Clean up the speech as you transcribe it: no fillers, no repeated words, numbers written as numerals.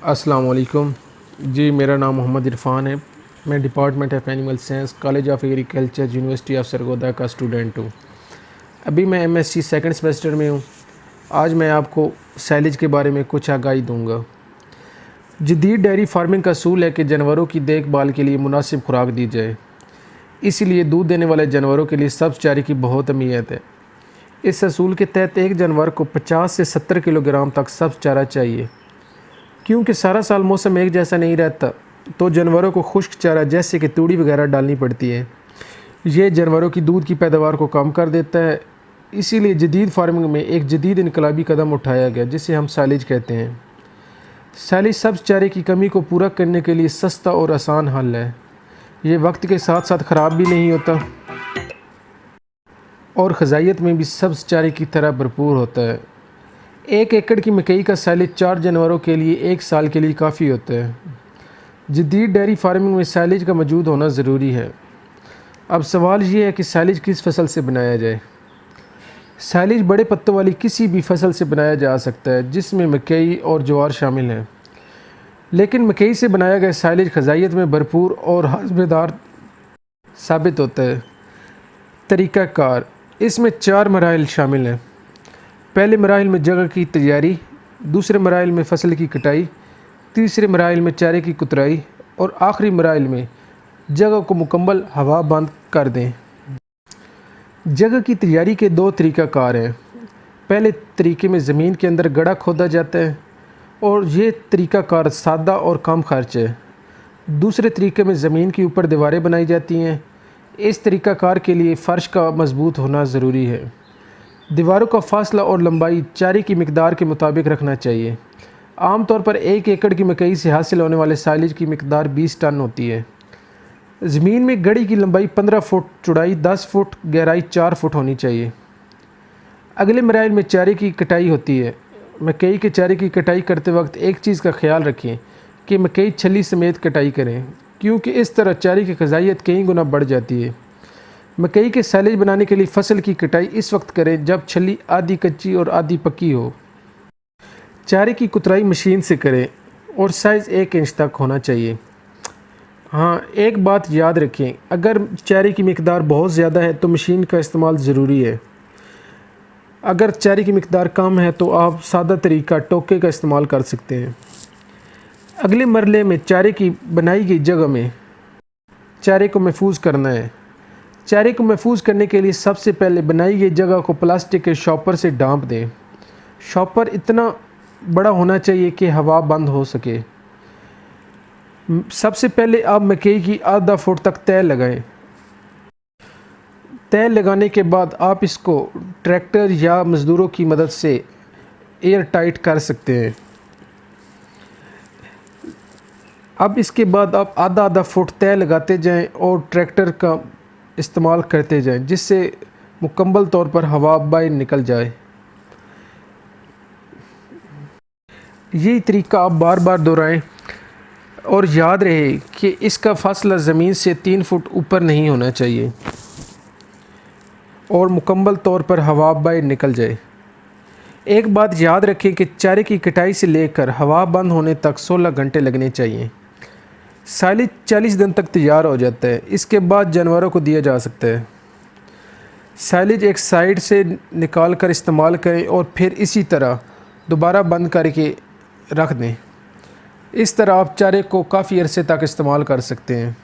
अस्सलाम वालेकुम जी। मेरा नाम मोहम्मद इरफ़ान है। मैं department of animal science college of agriculture university of Sargodha का स्टूडेंट हूँ। अभी मैं एमएससी सेकंड सेमेस्टर में हूँ। आज मैं आपको साइलेज के बारे में कुछ आगाही दूँगा। जदीद डेयरी फार्मिंग का असूल है कि जानवरों की देखभाल के लिए मुनासिब खुराक दी जाए। इसीलिए दूध देने वाले जानवरों के लिए सब्ज़ चारे की बहुत अहमियत है। इस असूल के तहत एक जानवर को 50 से 70 किलोग्राम तक सब्ज़ चारा चाहिए। क्योंकि सारा साल मौसम एक जैसा नहीं रहता, तो जानवरों को खुश्क चारा जैसे कि तूड़ी वगैरह डालनी पड़ती है। ये जानवरों की दूध की पैदावार को कम कर देता है। इसीलिए जदीद फार्मिंग में एक जदीद इनकलाबी कदम उठाया गया, जिसे हम साइलेज कहते हैं। साइलेज सब्ज़ चारे की कमी को पूरा करने के लिए सस्ता और आसान हल है। ये वक्त के साथ साथ ख़राब भी नहीं होता और ग़िज़ाइयत में भी सब्ज़ चारे की तरह भरपूर होता है। 1 एकड़ की मकई का साइलेज 4 जानवरों के लिए 1 साल के लिए काफ़ी होता है। जदीद डेयरी फार्मिंग में साइलेज का मौजूद होना ज़रूरी है। अब सवाल ये है कि साइलेज किस फसल से बनाया जाए। साइलेज बड़े पत्तों वाली किसी भी फसल से बनाया जा सकता है, जिसमें मकई और ज्वार शामिल है। लेकिन मकई से बनाया गया साइलेज ग़िज़ाइयत में भरपूर और हज़मेदार साबित होता है। तरीक़ाकार, इसमें 4 मराहिल शामिल हैं। पहले मराहिल में जगह की तैयारी, दूसरे मराहिल में फसल की कटाई, तीसरे मराहिल में चारे की कुतराई और आखिरी मराहिल में जगह को मुकम्मल हवा बंद कर दें। जगह की तैयारी के 2 तरीक़ाकार हैं। पहले तरीके में ज़मीन के अंदर गड्ढा खोदा जाता है और ये तरीक़ाकार सादा और कम खर्च है। दूसरे तरीके में ज़मीन के ऊपर दीवारें बनाई जाती हैं। इस तरीक़ाकार के लिए फ़र्श का मज़बूत होना ज़रूरी है। दीवारों का फासला और लंबाई चारे की मिकदार के मुताबिक रखना चाहिए। आमतौर पर 1 एकड़ की मकई से हासिल होने वाले साइलेज की मिकदार 20 टन होती है। ज़मीन में गड़ी की लंबाई 15 फुट, चौड़ाई 10 फुट, गहराई 4 फुट होनी चाहिए। अगले मराइल में चारे की कटाई होती है। मकई के चारे की कटाई करते वक्त एक चीज़ का ख्याल रखें कि मकई छली समेत कटाई करें, क्योंकि इस तरह चारे की ग़िज़ाइयत कई गुना बढ़ जाती है। मकई के साइलेज बनाने के लिए फसल की कटाई इस वक्त करें जब छली आधी कच्ची और आधी पकी हो। चारे की कुतराई मशीन से करें और साइज़ 1 इंच तक होना चाहिए। हाँ, एक बात याद रखें, अगर चारे की मिकदार बहुत ज़्यादा है तो मशीन का इस्तेमाल ज़रूरी है। अगर चारे की मिकदार कम है तो आप सादा तरीका टोके का इस्तेमाल कर सकते हैं। अगले मरले में चारे की बनाई गई जगह में चारे को महफूज करना है। चारे को महफूज करने के लिए सबसे पहले बनाई गई जगह को प्लास्टिक के शॉपर से ढाँप दें। शॉपर इतना बड़ा होना चाहिए कि हवा बंद हो सके। सबसे पहले आप मकई की आधा फुट तक तय लगाएं। तय लगाने के बाद आप इसको ट्रैक्टर या मज़दूरों की मदद से एयर टाइट कर सकते हैं। अब इसके बाद आप आधा फुट तय लगाते जाएं और ट्रैक्टर का इस्तेमाल करते जाएं, जिससे मुकम्मल तौर पर हवा बाहर निकल जाए। यही तरीका आप बार बार दोहराएं और याद रहे कि इसका फासला ज़मीन से 3 फुट ऊपर नहीं होना चाहिए और मुकम्मल तौर पर हवा बाहर निकल जाए। एक बात याद रखें कि चारे की कटाई से लेकर हवा बंद होने तक 16 घंटे लगने चाहिए। साइलेज 40 दिन तक तैयार हो जाता है। इसके बाद जानवरों को दिया जा सकता है। साइलेज एक साइड से निकाल कर इस्तेमाल करें और फिर इसी तरह दोबारा बंद करके रख दें। इस तरह आप चारे को काफ़ी अरसे तक इस्तेमाल कर सकते हैं।